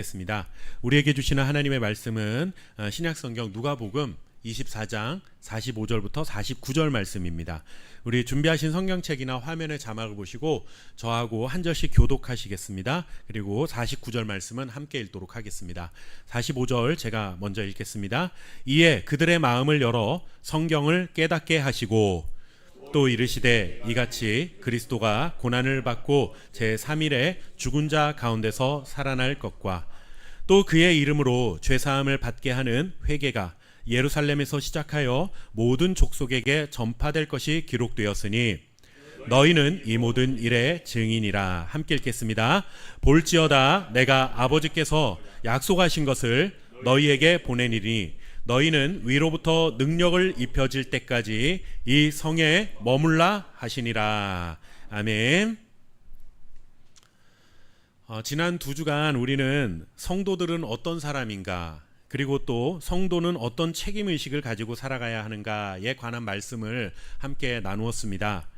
겠습니다. 우리에게 주시는 하나님의 말씀은 신약성경 누가복음 24장 45절부터 49절 말씀입니다. 우리 준비하신 성경책이나 화면의 자막을 보시고 저하고 한 절씩 교독하시겠습니다. 그리고 49절 말씀은 함께 읽도록 하겠습니다. 45절 제가 먼저 읽겠습니다. 이에 그들의 마음을 열어 성경을 깨닫게 하시고 또 이르시되 이같이 그리스도가 고난을 받고 제3일에 죽은 자 가운데서 살아날 것과 또 그의 이름으로 죄사함을 받게 하는 회개가 예루살렘에서 시작하여 모든 족속에게 전파될 것이 기록되었으니 너희는 이 모든 일의 증인이라. 함께 읽겠습니다. 볼지어다 내가 아버지께서 약속하신 것을 너희에게 보내니니 너희는 위로부터 능력을 입혀질 때까지 이 성에 머물라 하시니라. 아멘. 지난 두 주간 우리는 성도들은 어떤 사람인가, 그리고 또 성도는 어떤 책임의식을 가지고 살아가야 하는가에 관한 말씀을 함께 나누었습니다.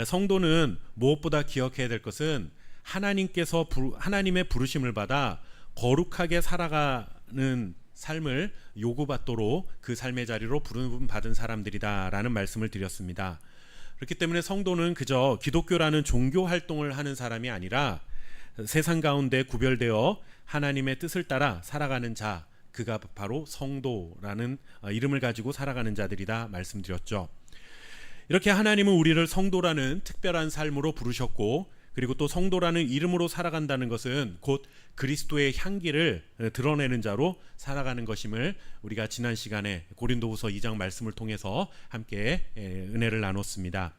성도는 무엇보다 기억해야 될 것은 하나님의 부르심을 받아 거룩하게 살아가는 삶을 요구받도록 그 삶의 자리로 부름받은 사람들이다라는 말씀을 드렸습니다. 그렇기 때문에 성도는 그저 기독교라는 종교 활동을 하는 사람이 아니라 세상 가운데 구별되어 하나님의 뜻을 따라 살아가는 자, 그가 바로 성도라는 이름을 가지고 살아가는 자들이다 말씀드렸죠. 이렇게 하나님은 우리를 성도라는 특별한 삶으로 부르셨고, 그리고 또 성도라는 이름으로 살아간다는 것은 곧 그리스도의 향기를 드러내는 자로 살아가는 것임을 우리가 지난 시간에 고린도후서 2장 말씀을 통해서 함께 은혜를 나눴습니다.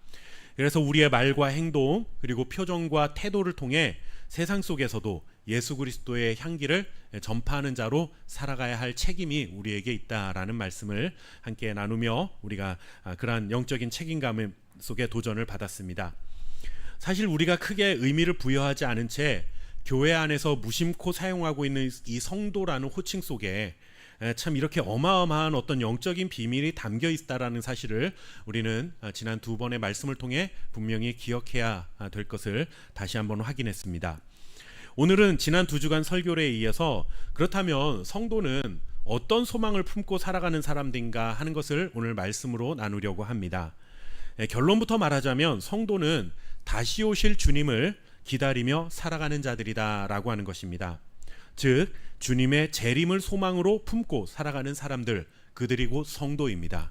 그래서 우리의 말과 행동, 그리고 표정과 태도를 통해 세상 속에서도 예수 그리스도의 향기를 전파하는 자로 살아가야 할 책임이 우리에게 있다라는 말씀을 함께 나누며 우리가 그러한 영적인 책임감 속에 도전을 받았습니다. 사실 우리가 크게 의미를 부여하지 않은 채 교회 안에서 무심코 사용하고 있는 이 성도라는 호칭 속에 참 이렇게 어마어마한 어떤 영적인 비밀이 담겨 있다라는 사실을 우리는 지난 두 번의 말씀을 통해 분명히 기억해야 될 것을 다시 한번 확인했습니다. 오늘은 지난 두 주간 설교에 이어서 그렇다면 성도는 어떤 소망을 품고 살아가는 사람들인가 하는 것을 오늘 말씀으로 나누려고 합니다. 결론부터 말하자면 성도는 다시 오실 주님을 기다리며 살아가는 자들이다라고 하는 것입니다. 즉 주님의 재림을 소망으로 품고 살아가는 사람들, 그들이 곧 성도입니다.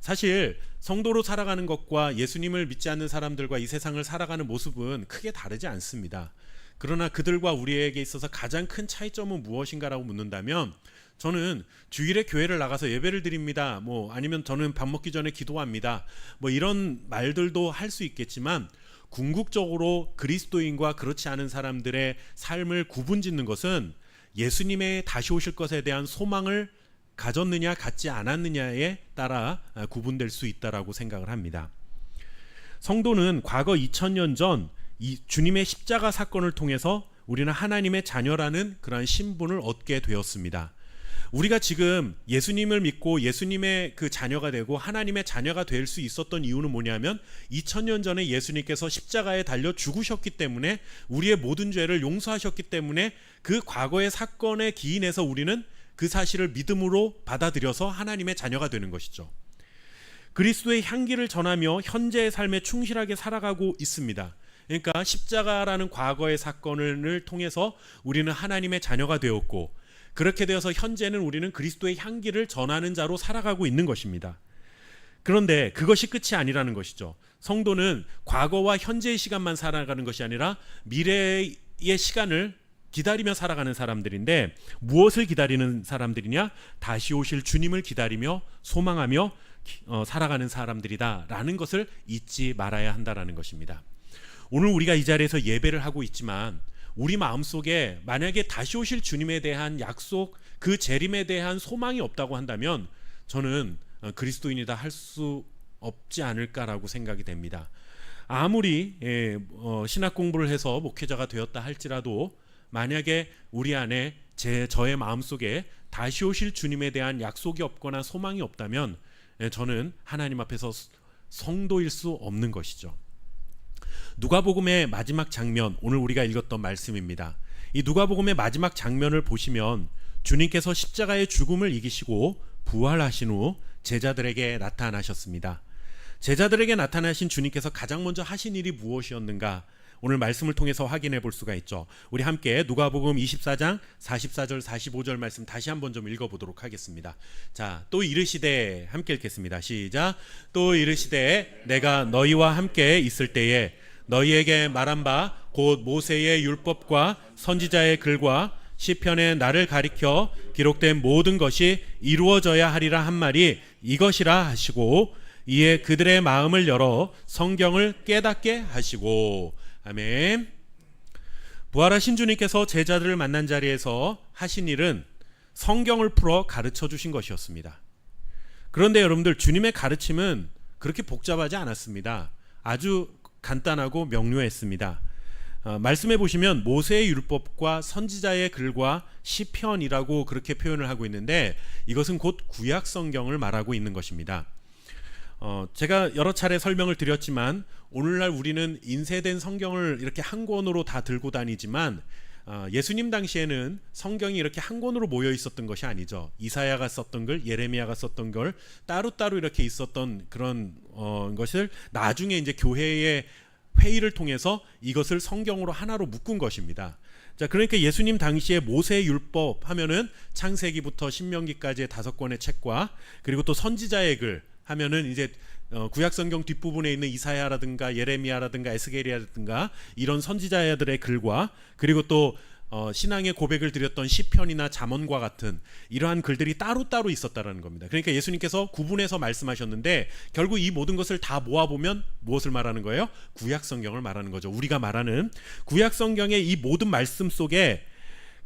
사실 성도로 살아가는 것과 예수님을 믿지 않는 사람들과 이 세상을 살아가는 모습은 크게 다르지 않습니다. 그러나 그들과 우리에게 있어서 가장 큰 차이점은 무엇인가라고 묻는다면, 저는 주일에 교회를 나가서 예배를 드립니다, 아니면 저는 밥 먹기 전에 기도합니다, 이런 말들도 할 수 있겠지만 궁극적으로 그리스도인과 그렇지 않은 사람들의 삶을 구분짓는 것은 예수님의 다시 오실 것에 대한 소망을 가졌느냐 갖지 않았느냐에 따라 구분될 수 있다라고 생각을 합니다. 성도는 과거 2000년 전 이 주님의 십자가 사건을 통해서 우리는 하나님의 자녀라는 그러한 신분을 얻게 되었습니다. 우리가 지금 예수님을 믿고 예수님의 그 자녀가 되고 하나님의 자녀가 될 수 있었던 이유는 뭐냐면 2000년 전에 예수님께서 십자가에 달려 죽으셨기 때문에, 우리의 모든 죄를 용서하셨기 때문에 그 과거의 사건에 기인해서 우리는 그 사실을 믿음으로 받아들여서 하나님의 자녀가 되는 것이죠. 그리스도의 향기를 전하며 현재의 삶에 충실하게 살아가고 있습니다. 그러니까 십자가라는 과거의 사건을 통해서 우리는 하나님의 자녀가 되었고, 그렇게 되어서 현재는 우리는 그리스도의 향기를 전하는 자로 살아가고 있는 것입니다. 그런데 그것이 끝이 아니라는 것이죠. 성도는 과거와 현재의 시간만 살아가는 것이 아니라 미래의 시간을 기다리며 살아가는 사람들인데, 무엇을 기다리는 사람들이냐? 다시 오실 주님을 기다리며 소망하며 살아가는 사람들이다라는 것을 잊지 말아야 한다라는 것입니다. 오늘 우리가 이 자리에서 예배를 하고 있지만 우리 마음속에 만약에 다시 오실 주님에 대한 약속, 그 재림에 대한 소망이 없다고 한다면 저는 그리스도인이다 할 수 없지 않을까라고 생각이 됩니다. 아무리 신학 공부를 해서 목회자가 되었다 할지라도 만약에 우리 안에 저의 마음속에 다시 오실 주님에 대한 약속이 없거나 소망이 없다면 저는 하나님 앞에서 성도일 수 없는 것이죠. 누가복음의 마지막 장면, 오늘 우리가 읽었던 말씀입니다. 이 누가복음의 마지막 장면을 보시면 주님께서 십자가의 죽음을 이기시고 부활하신 후 제자들에게 나타나셨습니다. 제자들에게 나타나신 주님께서 가장 먼저 하신 일이 무엇이었는가? 오늘 말씀을 통해서 확인해 볼 수가 있죠. 우리 함께 누가복음 24장 44절 45절 말씀 다시 한번 좀 읽어보도록 하겠습니다. 자, 또 이르시되, 함께 읽겠습니다. 시작. 또 이르시되 내가 너희와 함께 있을 때에 너희에게 말한 바 곧 모세의 율법과 선지자의 글과 시편에 나를 가리켜 기록된 모든 것이 이루어져야 하리라 한 말이 이것이라 하시고, 이에 그들의 마음을 열어 성경을 깨닫게 하시고. 아멘. 부활하신 주님께서 제자들을 만난 자리에서 하신 일은 성경을 풀어 가르쳐 주신 것이었습니다. 그런데 여러분들, 주님의 가르침은 그렇게 복잡하지 않았습니다. 아주 간단하고 명료했습니다. 말씀해 보시면 모세의 율법과 선지자의 글과 시편이라고 그렇게 표현을 하고 있는데, 이것은 곧 구약 성경을 말하고 있는 것입니다. 제가 여러 차례 설명을 드렸지만 오늘날 우리는 인쇄된 성경을 이렇게 한 권으로 다 들고 다니지만 예수님 당시에는 성경이 이렇게 한 권으로 모여 있었던 것이 아니죠. 이사야가 썼던 글, 예레미야가 썼던 걸 따로따로 이렇게 있었던 그런 것을 나중에 이제 교회의 회의를 통해서 이것을 성경으로 하나로 묶은 것입니다. 자, 그러니까 예수님 당시에 모세의 율법 하면은 창세기부터 신명기까지의 5권의 책과, 그리고 또 선지자의 글 하면은 이제 구약 성경 뒷부분에 있는 이사야라든가 예레미야라든가 에스겔이라든가 이런 선지자들의 글과, 그리고 또 신앙의 고백을 드렸던 시편이나 잠언과 같은 이러한 글들이 따로따로 있었다라는 겁니다. 그러니까 예수님께서 구분해서 말씀하셨는데, 결국 이 모든 것을 다 모아보면 무엇을 말하는 거예요? 구약 성경을 말하는 거죠. 우리가 말하는 구약 성경의 이 모든 말씀 속에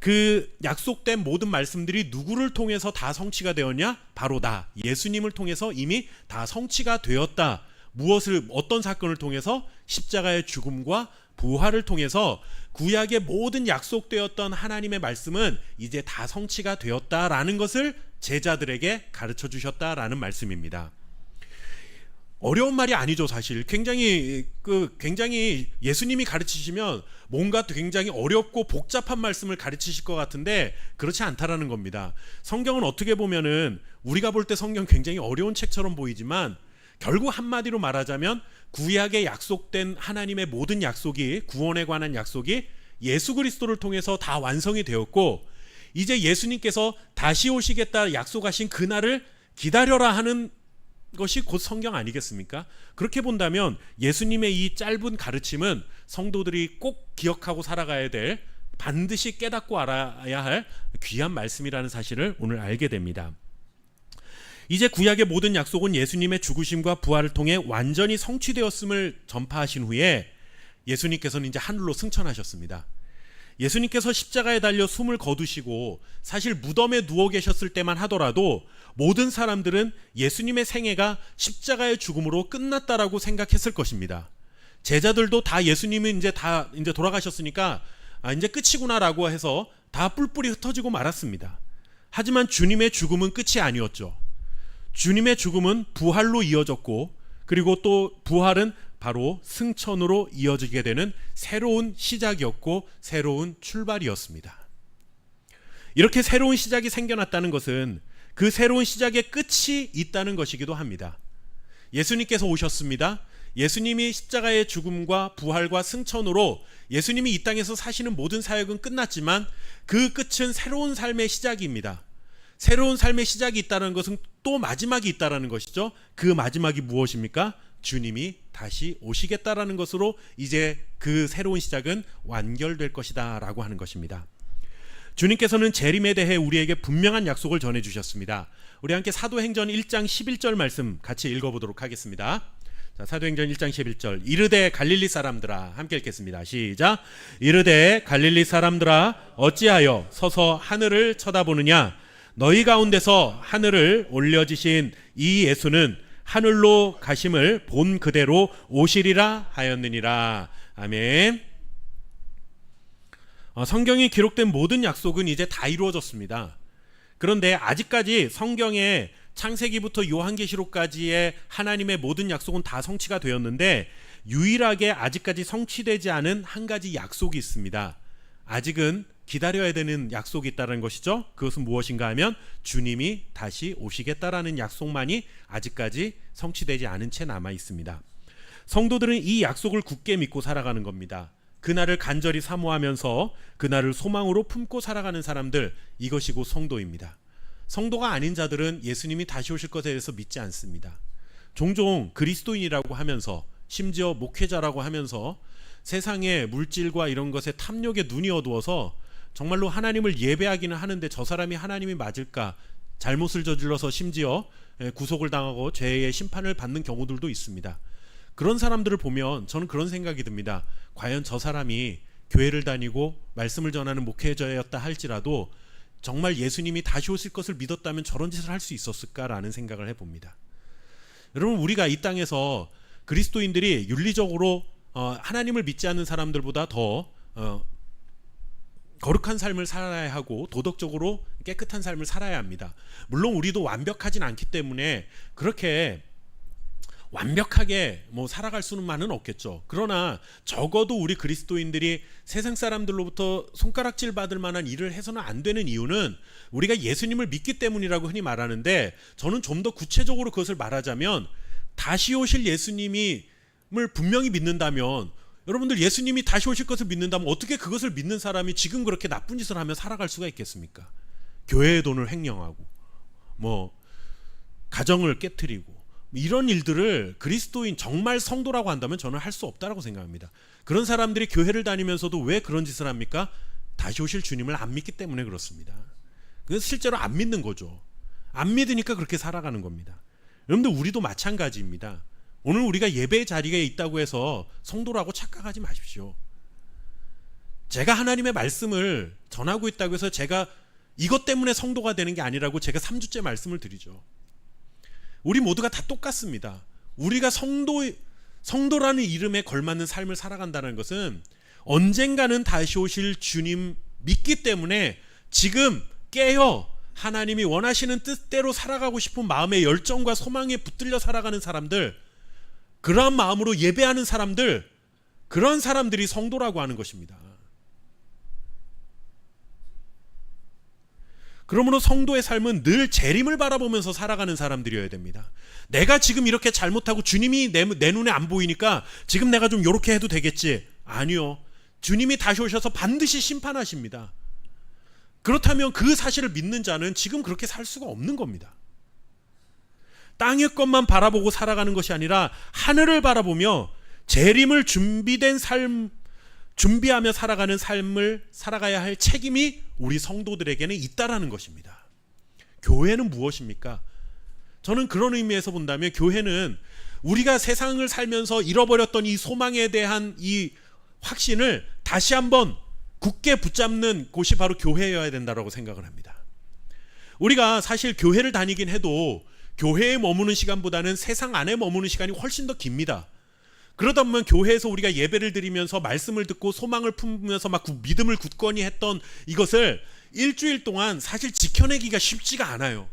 그 약속된 모든 말씀들이 누구를 통해서 다 성취가 되었냐? 바로 나, 예수님을 통해서 이미 다 성취가 되었다. 무엇을, 어떤 사건을 통해서? 십자가의 죽음과 부활을 통해서 구약의 모든 약속되었던 하나님의 말씀은 이제 다 성취가 되었다라는 것을 제자들에게 가르쳐 주셨다라는 말씀입니다. 어려운 말이 아니죠. 사실 굉장히 예수님이 가르치시면 뭔가 굉장히 어렵고 복잡한 말씀을 가르치실 것 같은데 그렇지 않다라는 겁니다. 성경은 어떻게 보면은 우리가 볼 때 성경 굉장히 어려운 책처럼 보이지만, 결국 한마디로 말하자면 구약에 약속된 하나님의 모든 약속이, 구원에 관한 약속이 예수 그리스도를 통해서 다 완성이 되었고, 이제 예수님께서 다시 오시겠다 약속하신 그날을 기다려라 하는 것이 곧 성경 아니겠습니까? 그렇게 본다면 예수님의 이 짧은 가르침은 성도들이 꼭 기억하고 살아가야 될, 반드시 깨닫고 알아야 할 귀한 말씀이라는 사실을 오늘 알게 됩니다. 이제 구약의 모든 약속은 예수님의 죽으심과 부활을 통해 완전히 성취되었음을 전파하신 후에 예수님께서는 이제 하늘로 승천하셨습니다. 예수님께서 십자가에 달려 숨을 거두시고 사실 무덤에 누워 계셨을 때만 하더라도 모든 사람들은 예수님의 생애가 십자가의 죽음으로 끝났다라고 생각했을 것입니다. 제자들도 다 예수님은 이제 돌아가셨으니까 이제 끝이구나라고 해서 다 뿔뿔이 흩어지고 말았습니다. 하지만 주님의 죽음은 끝이 아니었죠. 주님의 죽음은 부활로 이어졌고, 그리고 또 부활은 바로 승천으로 이어지게 되는 새로운 시작이었고 새로운 출발이었습니다. 이렇게 새로운 시작이 생겨났다는 것은 그 새로운 시작의 끝이 있다는 것이기도 합니다. 예수님께서 오셨습니다. 예수님이 십자가의 죽음과 부활과 승천으로 예수님이 이 땅에서 사시는 모든 사역은 끝났지만 그 끝은 새로운 삶의 시작입니다. 새로운 삶의 시작이 있다는 것은 또 마지막이 있다는 것이죠. 그 마지막이 무엇입니까? 주님이 다시 오시겠다라는 것으로 이제 그 새로운 시작은 완결될 것이다 라고 하는 것입니다. 주님께서는 재림에 대해 우리에게 분명한 약속을 전해주셨습니다. 우리 함께 사도행전 1장 11절 말씀 같이 읽어보도록 하겠습니다. 자, 사도행전 1장 11절. 이르되 갈릴리 사람들아, 함께 읽겠습니다. 시작. 이르되 갈릴리 사람들아, 어찌하여 서서 하늘을 쳐다보느냐? 너희 가운데서 하늘을 올려지신 이 예수는 하늘로 가심을 본 그대로 오시리라 하였느니라. 아멘. 성경에 기록된 모든 약속은 이제 다 이루어졌습니다. 그런데 아직까지 성경에 창세기부터 요한계시록까지의 하나님의 모든 약속은 다 성취가 되었는데, 유일하게 아직까지 성취되지 않은 한 가지 약속이 있습니다. 아직은 기다려야 되는 약속이 있다는 것이죠. 그것은 무엇인가 하면 주님이 다시 오시겠다라는 약속만이 아직까지 성취되지 않은 채 남아 있습니다. 성도들은 이 약속을 굳게 믿고 살아가는 겁니다. 그날을 간절히 사모하면서 그날을 소망으로 품고 살아가는 사람들, 이것이 곧 성도입니다. 성도가 아닌 자들은 예수님이 다시 오실 것에 대해서 믿지 않습니다. 종종 그리스도인이라고 하면서, 심지어 목회자라고 하면서 세상의 물질과 이런 것에 탐욕에 눈이 어두워서 정말로 하나님을 예배하기는 하는데 저 사람이 하나님이 맞을까, 잘못을 저질러서 심지어 구속을 당하고 죄의 심판을 받는 경우들도 있습니다. 그런 사람들을 보면 저는 그런 생각이 듭니다. 과연 저 사람이 교회를 다니고 말씀을 전하는 목회자였다 할지라도 정말 예수님이 다시 오실 것을 믿었다면 저런 짓을 할 수 있었을까라는 생각을 해봅니다. 여러분, 우리가 이 땅에서 그리스도인들이 윤리적으로 하나님을 믿지 않는 사람들보다 더 거룩한 삶을 살아야 하고 도덕적으로 깨끗한 삶을 살아야 합니다. 물론 우리도 완벽하진 않기 때문에 그렇게 완벽하게 살아갈 수는만은 없겠죠. 그러나 적어도 우리 그리스도인들이 세상 사람들로부터 손가락질 받을 만한 일을 해서는 안 되는 이유는 우리가 예수님을 믿기 때문이라고 흔히 말하는데, 저는 좀 더 구체적으로 그것을 말하자면 다시 오실 예수님을 분명히 믿는다면, 여러분들 예수님이 다시 오실 것을 믿는다면 어떻게 그것을 믿는 사람이 지금 그렇게 나쁜 짓을 하며 살아갈 수가 있겠습니까? 교회의 돈을 횡령하고 가정을 깨트리고 이런 일들을 그리스도인, 정말 성도라고 한다면 저는 할 수 없다라고 생각합니다. 그런 사람들이 교회를 다니면서도 왜 그런 짓을 합니까? 다시 오실 주님을 안 믿기 때문에 그렇습니다. 그래서 실제로 안 믿는 거죠. 안 믿으니까 그렇게 살아가는 겁니다. 여러분들, 우리도 마찬가지입니다. 오늘 우리가 예배의 자리에 있다고 해서 성도라고 착각하지 마십시오. 제가 하나님의 말씀을 전하고 있다고 해서 제가 이것 때문에 성도가 되는 게 아니라고 제가 3주째 말씀을 드리죠. 우리 모두가 다 똑같습니다. 우리가 성도라는 이름에 걸맞는 삶을 살아간다는 것은 언젠가는 다시 오실 주님 믿기 때문에 지금 깨어 하나님이 원하시는 뜻대로 살아가고 싶은 마음의 열정과 소망에 붙들려 살아가는 사람들, 그러한 마음으로 예배하는 사람들, 그런 사람들이 성도라고 하는 것입니다. 그러므로 성도의 삶은 늘 재림을 바라보면서 살아가는 사람들이어야 됩니다. 내가 지금 이렇게 잘못하고 주님이 내 눈에 안 보이니까 지금 내가 좀 이렇게 해도 되겠지. 아니요. 주님이 다시 오셔서 반드시 심판하십니다. 그렇다면 그 사실을 믿는 자는 지금 그렇게 살 수가 없는 겁니다. 땅의 것만 바라보고 살아가는 것이 아니라 하늘을 바라보며 재림을 준비하며 살아가는 삶을 살아가야 할 책임이 우리 성도들에게는 있다라는 것입니다. 교회는 무엇입니까? 저는 그런 의미에서 본다면 교회는 우리가 세상을 살면서 잃어버렸던 이 소망에 대한 이 확신을 다시 한번 굳게 붙잡는 곳이 바로 교회여야 된다고 생각을 합니다. 우리가 사실 교회를 다니긴 해도 교회에 머무는 시간보다는 세상 안에 머무는 시간이 훨씬 더 깁니다. 그러다 보면 교회에서 우리가 예배를 드리면서 말씀을 듣고 소망을 품으면서 막 믿음을 굳건히 했던 이것을 일주일 동안 사실 지켜내기가 쉽지가 않아요.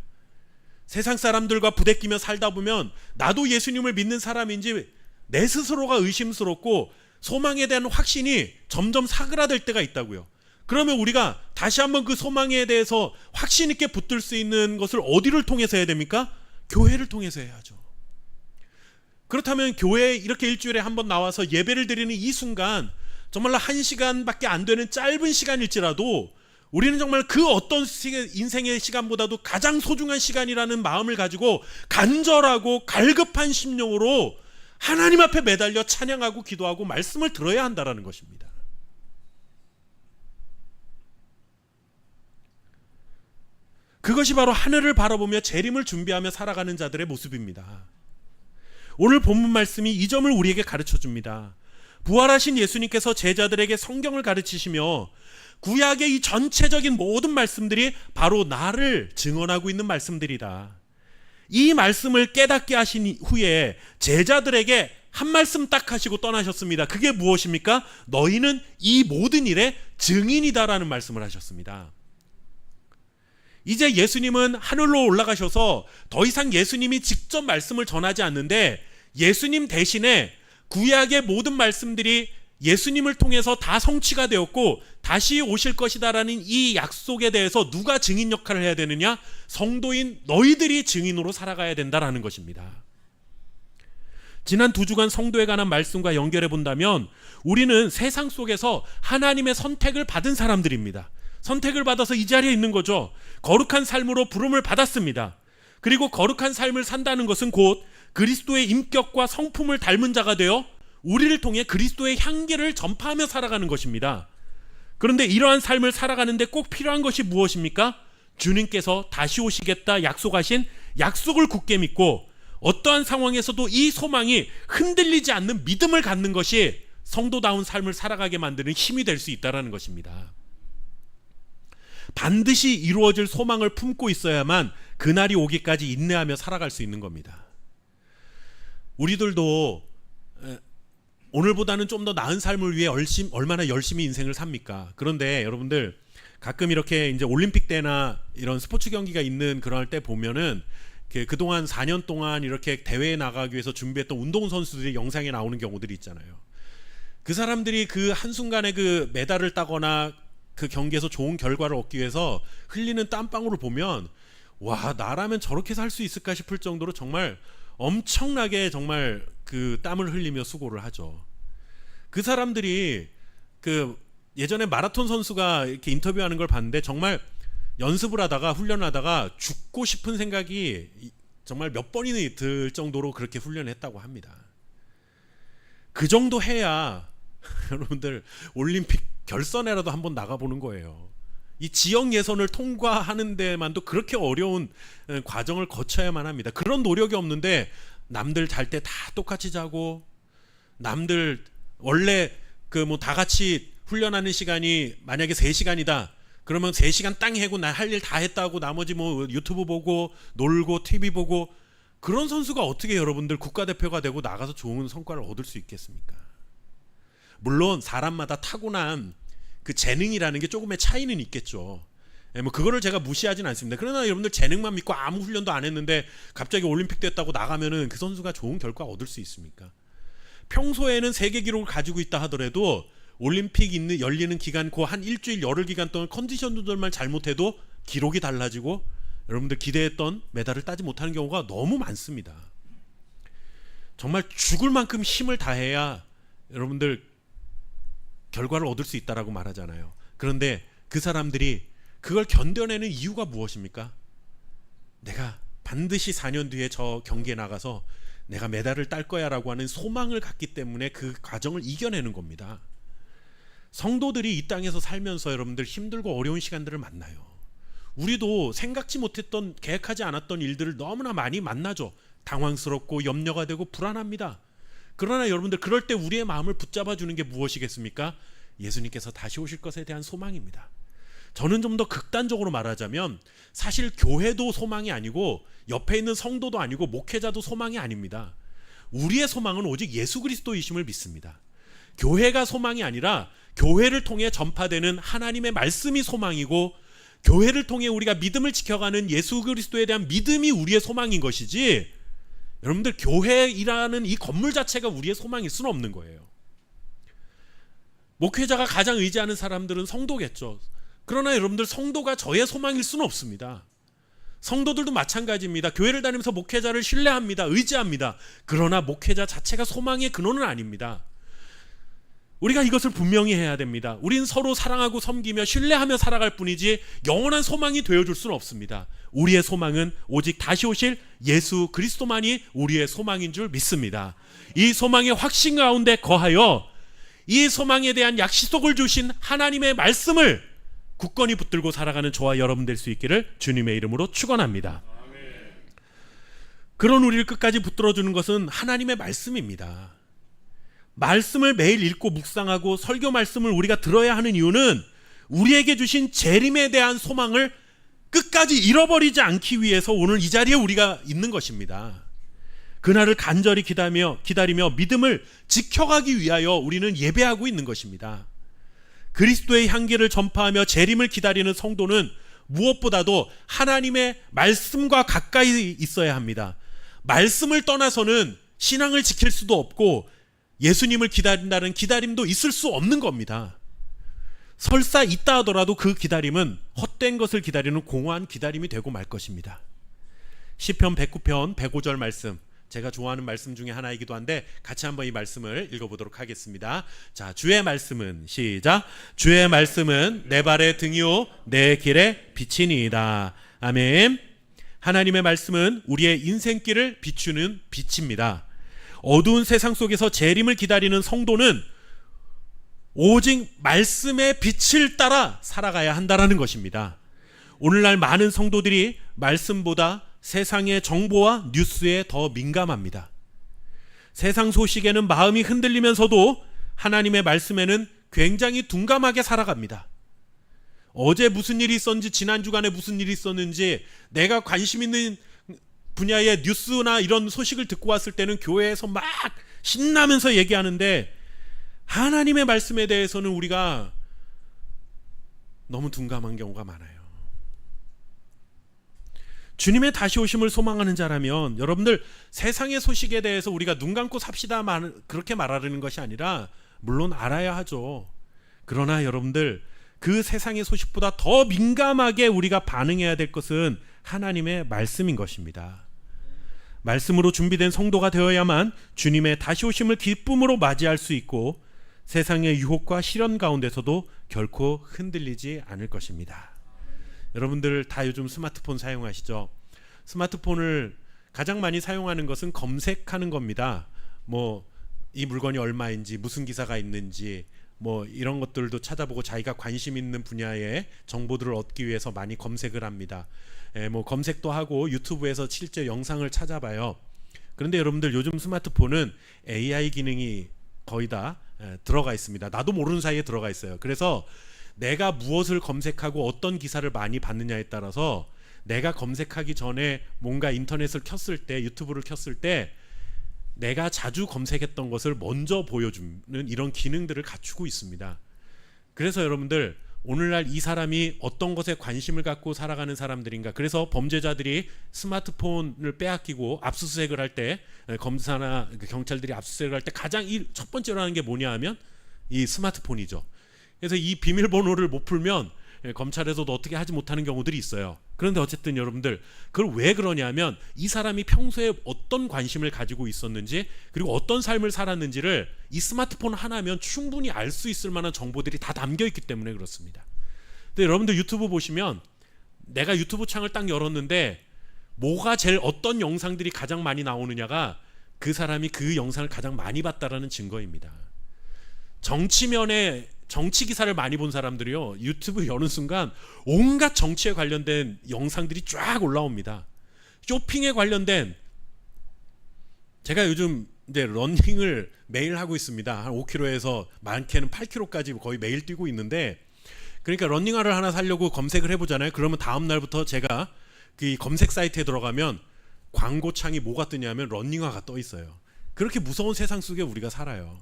세상 사람들과 부대끼며 살다 보면 나도 예수님을 믿는 사람인지 내 스스로가 의심스럽고 소망에 대한 확신이 점점 사그라들 때가 있다고요. 그러면 우리가 다시 한번 그 소망에 대해서 확신 있게 붙들 수 있는 것을 어디를 통해서 해야 됩니까? 교회를 통해서 해야죠. 그렇다면 교회에 이렇게 일주일에 한 번 나와서 예배를 드리는 이 순간, 정말로 1시간밖에 안 되는 짧은 시간일지라도 우리는 정말 그 어떤 인생의 시간보다도 가장 소중한 시간이라는 마음을 가지고 간절하고 갈급한 심령으로 하나님 앞에 매달려 찬양하고 기도하고 말씀을 들어야 한다는 것입니다. 그것이 바로 하늘을 바라보며 재림을 준비하며 살아가는 자들의 모습입니다. 오늘 본문 말씀이 이 점을 우리에게 가르쳐 줍니다. 부활하신 예수님께서 제자들에게 성경을 가르치시며 구약의 이 전체적인 모든 말씀들이 바로 나를 증언하고 있는 말씀들이다. 이 말씀을 깨닫게 하신 후에 제자들에게 한 말씀 딱 하시고 떠나셨습니다. 그게 무엇입니까? 너희는 이 모든 일의 증인이다라는 말씀을 하셨습니다. 이제 예수님은 하늘로 올라가셔서 더 이상 예수님이 직접 말씀을 전하지 않는데 예수님 대신에 구약의 모든 말씀들이 예수님을 통해서 다 성취가 되었고 다시 오실 것이다라는 이 약속에 대해서 누가 증인 역할을 해야 되느냐? 성도인 너희들이 증인으로 살아가야 된다라는 것입니다. 지난 2주간 성도에 관한 말씀과 연결해 본다면 우리는 세상 속에서 하나님의 선택을 받은 사람들입니다. 선택을 받아서 이 자리에 있는 거죠. 거룩한 삶으로 부름을 받았습니다. 그리고 거룩한 삶을 산다는 것은 곧 그리스도의 인격과 성품을 닮은 자가 되어 우리를 통해 그리스도의 향기를 전파하며 살아가는 것입니다. 그런데 이러한 삶을 살아가는데 꼭 필요한 것이 무엇입니까? 주님께서 다시 오시겠다 약속하신 약속을 굳게 믿고 어떠한 상황에서도 이 소망이 흔들리지 않는 믿음을 갖는 것이 성도다운 삶을 살아가게 만드는 힘이 될 수 있다는 것입니다. 반드시 이루어질 소망을 품고 있어야만 그날이 오기까지 인내하며 살아갈 수 있는 겁니다. 우리들도 오늘보다는 좀 더 나은 삶을 위해 얼마나 열심히 인생을 삽니까? 그런데 여러분들 가끔 이렇게 이제 올림픽 때나 이런 스포츠 경기가 있는 그럴 때 보면은 그동안 4년 동안 이렇게 대회에 나가기 위해서 준비했던 운동선수들이 영상에 나오는 경우들이 있잖아요. 그 사람들이 그 한순간에 그 메달을 따거나 그 경기에서 좋은 결과를 얻기 위해서 흘리는 땀방울을 보면 와, 나라면 저렇게 살 수 있을까 싶을 정도로 정말 엄청나게 정말 그 땀을 흘리며 수고를 하죠. 그 사람들이 그 예전에 마라톤 선수가 이렇게 인터뷰하는 걸 봤는데 정말 연습을 하다가 훈련하다가 죽고 싶은 생각이 정말 몇 번이나 들 정도로 그렇게 훈련을 했다고 합니다. 그 정도 해야 여러분들 올림픽 결선에라도 한번 나가보는 거예요. 이 지역 예선을 통과하는 데만도 그렇게 어려운 과정을 거쳐야만 합니다. 그런 노력이 없는데 남들 잘 때 다 똑같이 자고 남들 원래 그 뭐 다 같이 훈련하는 시간이 만약에 3시간이다. 그러면 3시간 땅 해고 나 할 일 다 했다고 나머지 뭐 유튜브 보고 놀고 TV 보고 그런 선수가 어떻게 여러분들 국가대표가 되고 나가서 좋은 성과를 얻을 수 있겠습니까? 물론 사람마다 타고난 그 재능이라는 게 조금의 차이는 있겠죠. 뭐 그거를 제가 무시하진 않습니다. 그러나 여러분들 재능만 믿고 아무 훈련도 안 했는데 갑자기 올림픽 됐다고 나가면은 그 선수가 좋은 결과 얻을 수 있습니까? 평소에는 세계 기록을 가지고 있다 하더라도 올림픽 열리는 기간 그 한 일주일 열흘 기간 동안 컨디션 조절만 잘못해도 기록이 달라지고 여러분들 기대했던 메달을 따지 못하는 경우가 너무 많습니다. 정말 죽을 만큼 힘을 다해야 여러분들 결과를 얻을 수 있다라고 말하잖아요. 그런데 그 사람들이 그걸 견뎌내는 이유가 무엇입니까? 내가 반드시 4년 뒤에 저 경기에 나가서 내가 메달을 딸 거야 라고 하는 소망을 갖기 때문에 그 과정을 이겨내는 겁니다. 성도들이 이 땅에서 살면서 여러분들 힘들고 어려운 시간들을 만나요. 우리도 생각지 못했던 계획하지 않았던 일들을 너무나 많이 만나죠. 당황스럽고 염려가 되고 불안합니다. 그러나 여러분들 그럴 때 우리의 마음을 붙잡아 주는 게 무엇이겠습니까? 예수님께서 다시 오실 것에 대한 소망입니다. 저는 좀 더 극단적으로 말하자면 사실 교회도 소망이 아니고 옆에 있는 성도도 아니고 목회자도 소망이 아닙니다. 우리의 소망은 오직 예수 그리스도이심을 믿습니다. 교회가 소망이 아니라 교회를 통해 전파되는 하나님의 말씀이 소망이고 교회를 통해 우리가 믿음을 지켜가는 예수 그리스도에 대한 믿음이 우리의 소망인 것이지 여러분들 교회이라는 이 건물 자체가 우리의 소망일 수는 없는 거예요. 목회자가 가장 의지하는 사람들은 성도겠죠. 그러나 여러분들 성도가 저의 소망일 수는 없습니다. 성도들도 마찬가지입니다. 교회를 다니면서 목회자를 신뢰합니다. 의지합니다. 그러나 목회자 자체가 소망의 근원은 아닙니다. 우리가 이것을 분명히 해야 됩니다. 우린 서로 사랑하고 섬기며 신뢰하며 살아갈 뿐이지 영원한 소망이 되어줄 수는 없습니다. 우리의 소망은 오직 다시 오실 예수 그리스도만이 우리의 소망인 줄 믿습니다. 이 소망의 확신 가운데 거하여 이 소망에 대한 약속을 주신 하나님의 말씀을 굳건히 붙들고 살아가는 저와 여러분 될 수 있기를 주님의 이름으로 축원합니다. 그런 우리를 끝까지 붙들어주는 것은 하나님의 말씀입니다. 말씀을 매일 읽고 묵상하고 설교 말씀을 우리가 들어야 하는 이유는 우리에게 주신 재림에 대한 소망을 끝까지 잃어버리지 않기 위해서 오늘 이 자리에 우리가 있는 것입니다. 그날을 간절히 기다리며 믿음을 지켜가기 위하여 우리는 예배하고 있는 것입니다. 그리스도의 향기를 전파하며 재림을 기다리는 성도는 무엇보다도 하나님의 말씀과 가까이 있어야 합니다. 말씀을 떠나서는 신앙을 지킬 수도 없고 예수님을 기다린다는 기다림도 있을 수 없는 겁니다. 설사 있다 하더라도 그 기다림은 헛된 것을 기다리는 공허한 기다림이 되고 말 것입니다. 시편 109편 105절 말씀, 제가 좋아하는 말씀 중에 하나이기도 한데 같이 한번 이 말씀을 읽어보도록 하겠습니다. 자, 주의 말씀은, 시작. 주의 말씀은 내 발의 등이요 내 길의 빛이니이다. 아멘. 하나님의 말씀은 우리의 인생길을 비추는 빛입니다. 어두운 세상 속에서 재림을 기다리는 성도는 오직 말씀의 빛을 따라 살아가야 한다는 것입니다. 오늘날 많은 성도들이 말씀보다 세상의 정보와 뉴스에 더 민감합니다. 세상 소식에는 마음이 흔들리면서도 하나님의 말씀에는 굉장히 둔감하게 살아갑니다. 어제 무슨 일이 있었는지, 지난 주간에 무슨 일이 있었는지, 내가 관심 있는 분야의 뉴스나 이런 소식을 듣고 왔을 때는 교회에서 막 신나면서 얘기하는데, 하나님의 말씀에 대해서는 우리가 너무 둔감한 경우가 많아요. 주님의 다시 오심을 소망하는 자라면 여러분들, 세상의 소식에 대해서 우리가 눈 감고 삽시다 그렇게 말하려는 것이 아니라, 물론 알아야 하죠. 그러나 여러분들, 그 세상의 소식보다 더 민감하게 우리가 반응해야 될 것은 하나님의 말씀인 것입니다. 말씀으로 준비된 성도가 되어야만 주님의 다시 오심을 기쁨으로 맞이할 수 있고, 세상의 유혹과 시련 가운데서도 결코 흔들리지 않을 것입니다. 여러분들 다 요즘 스마트폰 사용하시죠? 스마트폰을 가장 많이 사용하는 것은 검색하는 겁니다. 뭐 이 물건이 얼마인지, 무슨 기사가 있는지, 뭐 이런 것들도 찾아보고 자기가 관심 있는 분야의 정보들을 얻기 위해서 많이 검색을 합니다. 뭐 검색도 하고 유튜브에서 실제 영상을 찾아봐요. 그런데 여러분들, 요즘 스마트폰은 AI 기능이 거의 다 들어가 있습니다. 나도 모르는 사이에 들어가 있어요. 그래서 내가 무엇을 검색하고 어떤 기사를 많이 봤느냐에 따라서 내가 검색하기 전에 뭔가 인터넷을 켰을 때, 유튜브를 켰을 때 내가 자주 검색했던 것을 먼저 보여주는 이런 기능들을 갖추고 있습니다. 그래서 여러분들, 오늘날 이 사람이 어떤 것에 관심을 갖고 살아가는 사람들인가, 그래서 범죄자들이 스마트폰을 빼앗기고 압수수색을 할 때, 검사나 경찰들이 압수수색을 할 때 가장 첫 번째로 하는 게 뭐냐 하면 이 스마트폰이죠. 그래서 이 비밀번호를 못 풀면 검찰에서도 어떻게 하지 못하는 경우들이 있어요. 그런데 어쨌든 여러분들, 그걸 왜 그러냐면 이 사람이 평소에 어떤 관심을 가지고 있었는지, 그리고 어떤 삶을 살았는지를 이 스마트폰 하나면 충분히 알 수 있을 만한 정보들이 다 담겨 있기 때문에 그렇습니다. 근데 여러분들 유튜브 보시면, 내가 유튜브 창을 딱 열었는데 뭐가 제일, 어떤 영상들이 가장 많이 나오느냐가 그 사람이 그 영상을 가장 많이 봤다라는 증거입니다. 정치 기사를 많이 본 사람들이요, 유튜브 여는 순간 온갖 정치에 관련된 영상들이 쫙 올라옵니다. 쇼핑에 관련된, 제가 요즘 이제 러닝을 매일 하고 있습니다. 한 5km에서 많게는 8km까지 거의 매일 뛰고 있는데, 그러니까 러닝화를 하나 사려고 검색을 해보잖아요. 그러면 다음 날부터 제가 그 검색 사이트에 들어가면 광고창이 뭐가 뜨냐면 러닝화가 떠 있어요. 그렇게 무서운 세상 속에 우리가 살아요.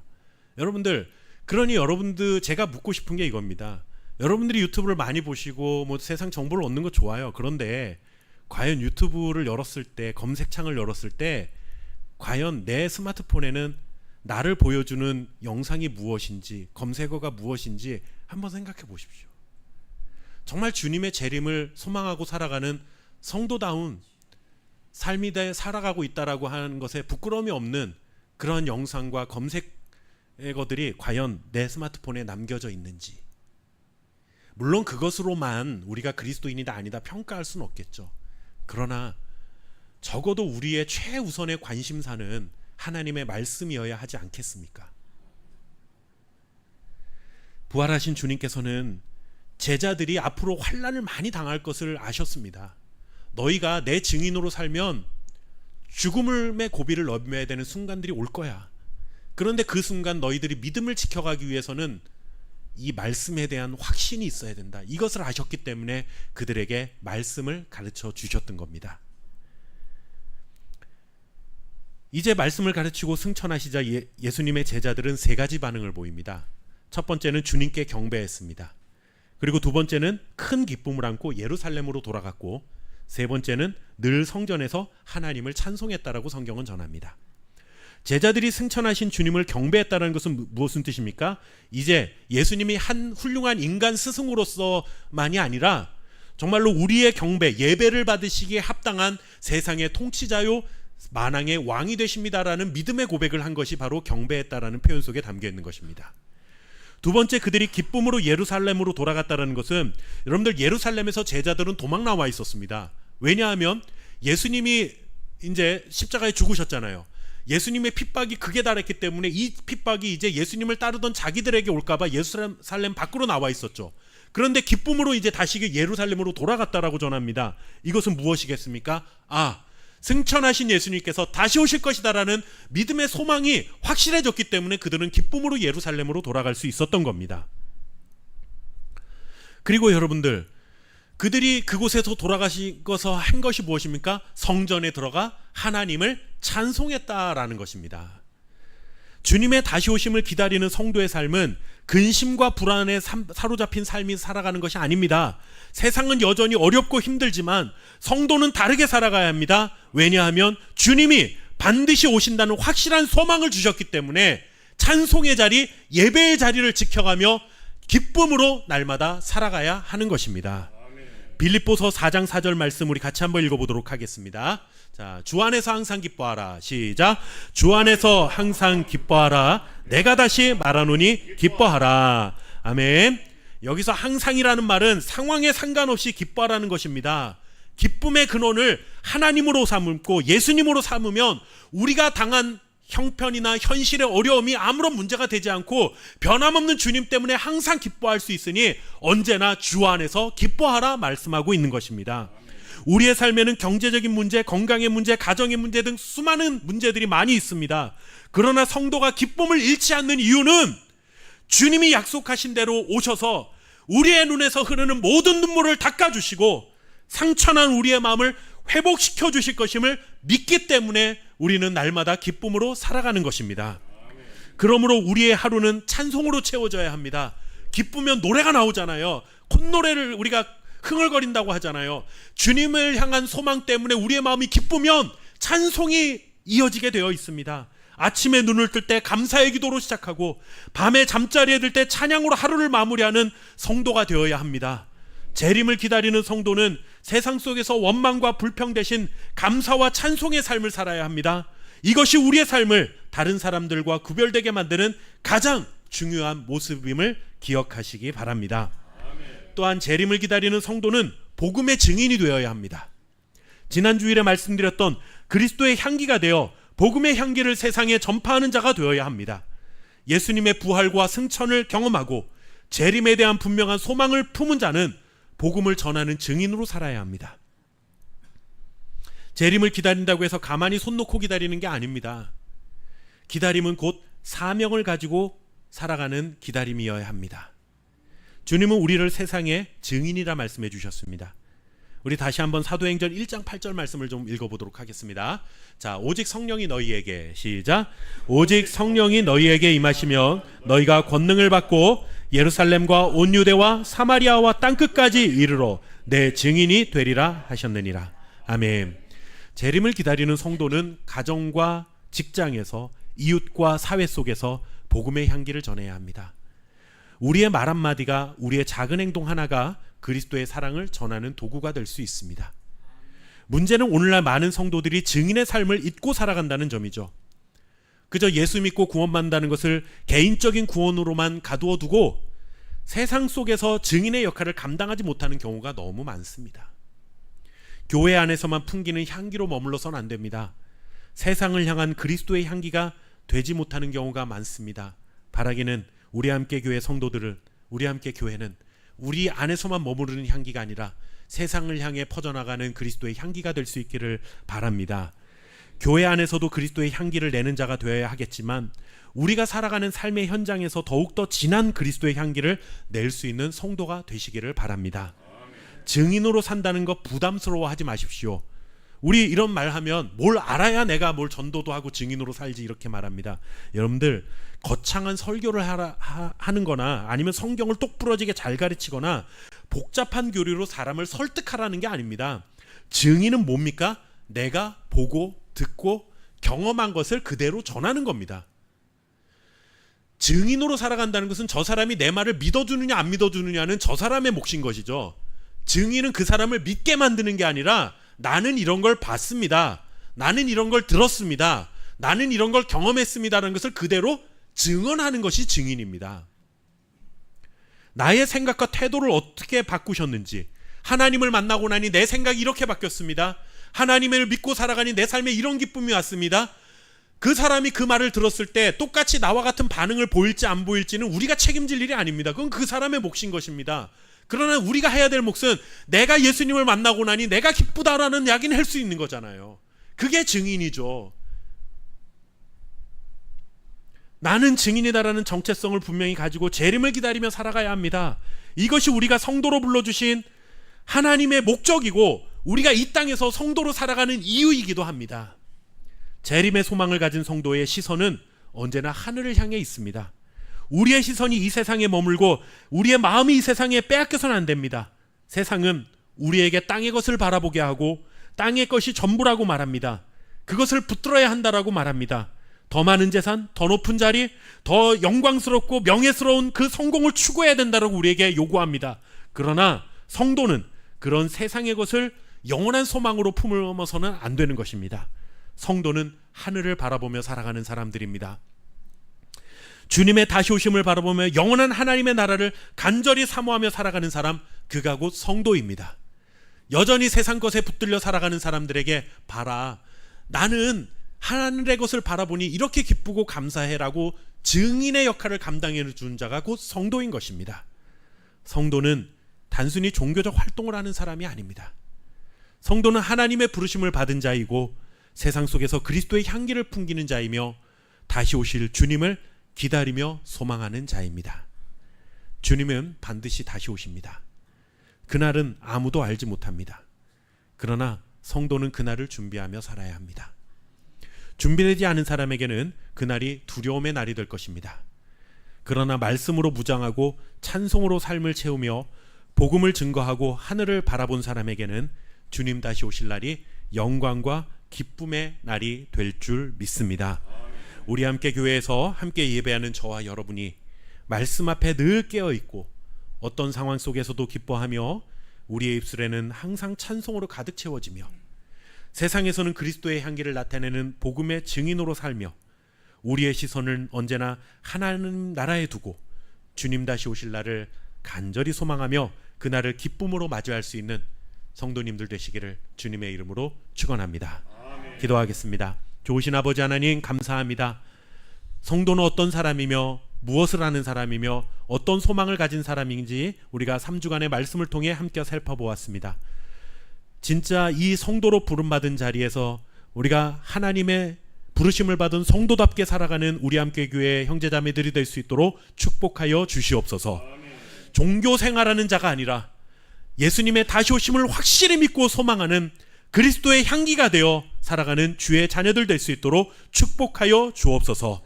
여러분들, 그러니 여러분들, 제가 묻고 싶은 게 이겁니다. 여러분들이 유튜브를 많이 보시고 뭐 세상 정보를 얻는 거 좋아요. 그런데 과연 유튜브를 열었을 때, 검색창을 열었을 때 과연 내 스마트폰에는 나를 보여주는 영상이 무엇인지, 검색어가 무엇인지 한번 생각해 보십시오. 정말 주님의 재림을 소망하고 살아가는 성도다운 삶이 살아가고 있다라고 하는 것에 부끄러움이 없는 그런 영상과 검색어들이 과연 내 스마트폰에 남겨져 있는지. 물론 그것으로만 우리가 그리스도인이다 아니다 평가할 수는 없겠죠. 그러나 적어도 우리의 최우선의 관심사는 하나님의 말씀이어야 하지 않겠습니까? 부활하신 주님께서는 제자들이 앞으로 환난을 많이 당할 것을 아셨습니다. 너희가 내 증인으로 살면 죽음의 고비를 넘어야 되는 순간들이 올 거야. 그런데 그 순간 너희들이 믿음을 지켜가기 위해서는 이 말씀에 대한 확신이 있어야 된다. 이것을 아셨기 때문에 그들에게 말씀을 가르쳐 주셨던 겁니다. 이제 말씀을 가르치고 승천하시자 예수님의 제자들은 세 가지 반응을 보입니다. 첫 번째는 주님께 경배했습니다. 그리고 두 번째는 큰 기쁨을 안고 예루살렘으로 돌아갔고, 세 번째는 늘 성전에서 하나님을 찬송했다라고 성경은 전합니다. 제자들이 승천하신 주님을 경배했다는 것은 무슨 뜻입니까? 이제 예수님이 한 훌륭한 인간 스승으로서만이 아니라 정말로 우리의 경배, 예배를 받으시기에 합당한 세상의 통치자요 만왕의 왕이 되십니다라는 믿음의 고백을 한 것이 바로 경배했다라는 표현 속에 담겨 있는 것입니다. 두 번째, 그들이 기쁨으로 예루살렘으로 돌아갔다는 것은, 여러분들, 예루살렘에서 제자들은 도망 나와 있었습니다. 왜냐하면 예수님이 이제 십자가에 죽으셨잖아요. 예수님의 핍박이 극에 달했기 때문에 이 핍박이 이제 예수님을 따르던 자기들에게 올까봐 예루살렘 밖으로 나와 있었죠. 그런데 기쁨으로 이제 다시 예루살렘으로 돌아갔다라고 전합니다. 이것은 무엇이겠습니까? 승천하신 예수님께서 다시 오실 것이다라는 믿음의 소망이 확실해졌기 때문에 그들은 기쁨으로 예루살렘으로 돌아갈 수 있었던 겁니다. 그리고 여러분들, 그들이 그곳에서 돌아가시고서 한 것이 무엇입니까? 성전에 들어가 하나님을 찬송했다라는 것입니다. 주님의 다시 오심을 기다리는 성도의 삶은 근심과 불안에 사로잡힌 삶이 살아가는 것이 아닙니다. 세상은 여전히 어렵고 힘들지만 성도는 다르게 살아가야 합니다. 왜냐하면 주님이 반드시 오신다는 확실한 소망을 주셨기 때문에 찬송의 자리, 예배의 자리를 지켜가며 기쁨으로 날마다 살아가야 하는 것입니다. 빌립보서 4장 4절 말씀 우리 같이 한번 읽어보도록 하겠습니다. 자, 주 안에서 항상 기뻐하라. 시작. 주 안에서 항상 기뻐하라. 내가 다시 말하노니 기뻐하라. 아멘. 여기서 항상이라는 말은 상황에 상관없이 기뻐하라는 것입니다. 기쁨의 근원을 하나님으로 삼고 예수님으로 삼으면 우리가 당한 형편이나 현실의 어려움이 아무런 문제가 되지 않고 변함없는 주님 때문에 항상 기뻐할 수 있으니 언제나 주 안에서 기뻐하라 말씀하고 있는 것입니다. 우리의 삶에는 경제적인 문제, 건강의 문제, 가정의 문제 등 수많은 문제들이 많이 있습니다. 그러나 성도가 기쁨을 잃지 않는 이유는 주님이 약속하신 대로 오셔서 우리의 눈에서 흐르는 모든 눈물을 닦아주시고 상처난 우리의 마음을 회복시켜 주실 것임을 믿기 때문에 우리는 날마다 기쁨으로 살아가는 것입니다. 그러므로 우리의 하루는 찬송으로 채워져야 합니다. 기쁘면 노래가 나오잖아요. 콧노래를 우리가 흥얼거린다고 하잖아요. 주님을 향한 소망 때문에 우리의 마음이 기쁘면 찬송이 이어지게 되어 있습니다. 아침에 눈을 뜰 때 감사의 기도로 시작하고 밤에 잠자리에 들 때 찬양으로 하루를 마무리하는 성도가 되어야 합니다. 재림을 기다리는 성도는 세상 속에서 원망과 불평 대신 감사와 찬송의 삶을 살아야 합니다. 이것이 우리의 삶을 다른 사람들과 구별되게 만드는 가장 중요한 모습임을 기억하시기 바랍니다. 또한 재림을 기다리는 성도는 복음의 증인이 되어야 합니다. 지난 주일에 말씀드렸던 그리스도의 향기가 되어 복음의 향기를 세상에 전파하는 자가 되어야 합니다. 예수님의 부활과 승천을 경험하고 재림에 대한 분명한 소망을 품은 자는 복음을 전하는 증인으로 살아야 합니다. 재림을 기다린다고 해서 가만히 손 놓고 기다리는 게 아닙니다. 기다림은 곧 사명을 가지고 살아가는 기다림이어야 합니다. 주님은 우리를 세상의 증인이라 말씀해 주셨습니다. 우리 다시 한번 사도행전 1장 8절 말씀을 좀 읽어보도록 하겠습니다. 자, 오직 성령이 너희에게, 시작. 오직 성령이 너희에게 임하시면 너희가 권능을 받고 예루살렘과 온 유대와 사마리아와 땅끝까지 이르러 내 증인이 되리라 하셨느니라. 아멘. 재림을 기다리는 성도는 가정과 직장에서 이웃과 사회 속에서 복음의 향기를 전해야 합니다. 우리의 말 한마디가, 우리의 작은 행동 하나가 그리스도의 사랑을 전하는 도구가 될 수 있습니다. 문제는 오늘날 많은 성도들이 증인의 삶을 잊고 살아간다는 점이죠. 그저 예수 믿고 구원받는다는 것을 개인적인 구원으로만 가두어 두고 세상 속에서 증인의 역할을 감당하지 못하는 경우가 너무 많습니다. 교회 안에서만 풍기는 향기로 머물러서는 안 됩니다. 세상을 향한 그리스도의 향기가 되지 못하는 경우가 많습니다. 바라기는 우리 함께 교회 성도들을, 우리 함께 교회는 우리 안에서만 머무르는 향기가 아니라 세상을 향해 퍼져나가는 그리스도의 향기가 될 수 있기를 바랍니다. 교회 안에서도 그리스도의 향기를 내는 자가 되어야 하겠지만 우리가 살아가는 삶의 현장에서 더욱더 진한 그리스도의 향기를 낼 수 있는 성도가 되시기를 바랍니다. 증인으로 산다는 것 부담스러워하지 마십시오. 우리 이런 말하면 뭘 알아야 내가 뭘 전도도 하고 증인으로 살지 이렇게 말합니다. 여러분들, 거창한 설교를 하는 거나 아니면 성경을 똑부러지게 잘 가르치거나 복잡한 교리로 사람을 설득하라는 게 아닙니다. 증인은 뭡니까? 내가 보고 듣고 경험한 것을 그대로 전하는 겁니다. 증인으로 살아간다는 것은 저 사람이 내 말을 믿어주느냐 안 믿어주느냐는 저 사람의 몫인 것이죠. 증인은 그 사람을 믿게 만드는 게 아니라 나는 이런 걸 봤습니다. 나는 이런 걸 들었습니다. 나는 이런 걸 경험했습니다라는 것을 그대로 증언하는 것이 증인입니다. 나의 생각과 태도를 어떻게 바꾸셨는지, 하나님을 만나고 나니 내 생각이 이렇게 바뀌었습니다. 하나님을 믿고 살아가니 내 삶에 이런 기쁨이 왔습니다. 그 사람이 그 말을 들었을 때 똑같이 나와 같은 반응을 보일지 안 보일지는 우리가 책임질 일이 아닙니다. 그건 그 사람의 몫인 것입니다. 그러나 우리가 해야 될 몫은 내가 예수님을 만나고 나니 내가 기쁘다라는 이야기는 할 수 있는 거잖아요. 그게 증인이죠. 나는 증인이다라는 정체성을 분명히 가지고 재림을 기다리며 살아가야 합니다. 이것이 우리가 성도로 불러주신 하나님의 목적이고 우리가 이 땅에서 성도로 살아가는 이유이기도 합니다. 재림의 소망을 가진 성도의 시선은 언제나 하늘을 향해 있습니다. 우리의 시선이 이 세상에 머물고 우리의 마음이 이 세상에 빼앗겨서는 안 됩니다. 세상은 우리에게 땅의 것을 바라보게 하고 땅의 것이 전부라고 말합니다. 그것을 붙들어야 한다라고 말합니다. 더 많은 재산, 더 높은 자리, 더 영광스럽고 명예스러운 그 성공을 추구해야 된다라고 우리에게 요구합니다. 그러나 성도는 그런 세상의 것을 영원한 소망으로 품으면서는 안 되는 것입니다. 성도는 하늘을 바라보며 살아가는 사람들입니다. 주님의 다시 오심을 바라보며 영원한 하나님의 나라를 간절히 사모하며 살아가는 사람, 그가 곧 성도입니다. 여전히 세상 것에 붙들려 살아가는 사람들에게 봐라, 나는 하늘의 것을 바라보니 이렇게 기쁘고 감사해라고 증인의 역할을 감당해 준 자가 곧 성도인 것입니다. 성도는 단순히 종교적 활동을 하는 사람이 아닙니다. 성도는 하나님의 부르심을 받은 자이고 세상 속에서 그리스도의 향기를 풍기는 자이며 다시 오실 주님을 기다리며 소망하는 자입니다. 주님은 반드시 다시 오십니다. 그날은 아무도 알지 못합니다. 그러나 성도는 그날을 준비하며 살아야 합니다. 준비되지 않은 사람에게는 그날이 두려움의 날이 될 것입니다. 그러나 말씀으로 무장하고 찬송으로 삶을 채우며 복음을 증거하고 하늘을 바라본 사람에게는 주님 다시 오실 날이 영광과 기쁨의 날이 될 줄 믿습니다. 우리 함께 교회에서 함께 예배하는 저와 여러분이 말씀 앞에 늘 깨어있고 어떤 상황 속에서도 기뻐하며 우리의 입술에는 항상 찬송으로 가득 채워지며 세상에서는 그리스도의 향기를 나타내는 복음의 증인으로 살며 우리의 시선을 언제나 하나님 나라에 두고 주님 다시 오실 날을 간절히 소망하며 그날을 기쁨으로 맞이할 수 있는 성도님들 되시기를 주님의 이름으로 축원합니다. 기도하겠습니다. 좋으신 아버지 하나님, 감사합니다. 성도는 어떤 사람이며 무엇을 하는 사람이며 어떤 소망을 가진 사람인지 우리가 3주간의 말씀을 통해 함께 살펴보았습니다. 진짜 이 성도로 부름받은 자리에서 우리가 하나님의 부르심을 받은 성도답게 살아가는 우리 함께 교회 형제자매들이 될 수 있도록 축복하여 주시옵소서. 종교 생활하는 자가 아니라 예수님의 다시 오심을 확실히 믿고 소망하는 그리스도의 향기가 되어 살아가는 주의 자녀들 될 수 있도록 축복하여 주옵소서.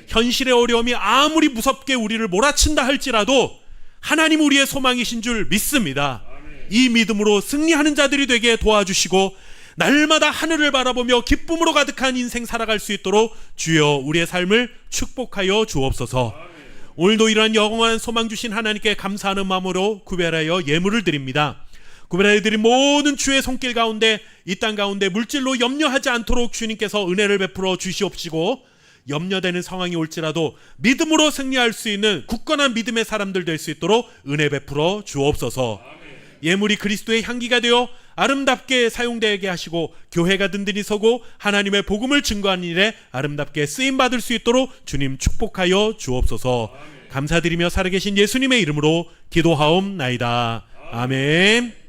현실의 어려움이 아무리 무섭게 우리를 몰아친다 할지라도 하나님 우리의 소망이신 줄 믿습니다. 이 믿음으로 승리하는 자들이 되게 도와주시고 날마다 하늘을 바라보며 기쁨으로 가득한 인생 살아갈 수 있도록 주여 우리의 삶을 축복하여 주옵소서. 오늘도 이러한 영원한 소망 주신 하나님께 감사하는 마음으로 구별하여 예물을 드립니다. 구별하여 드린 모든 주의 손길 가운데 이 땅 가운데 물질로 염려하지 않도록 주님께서 은혜를 베풀어 주시옵시고 염려되는 상황이 올지라도 믿음으로 승리할 수 있는 굳건한 믿음의 사람들 될 수 있도록 은혜 베풀어 주옵소서. 예물이 그리스도의 향기가 되어 아름답게 사용되게 하시고 교회가 든든히 서고 하나님의 복음을 증거하는 일에 아름답게 쓰임받을 수 있도록 주님 축복하여 주옵소서. 감사드리며 살아계신 예수님의 이름으로 기도하옵나이다. 아멘.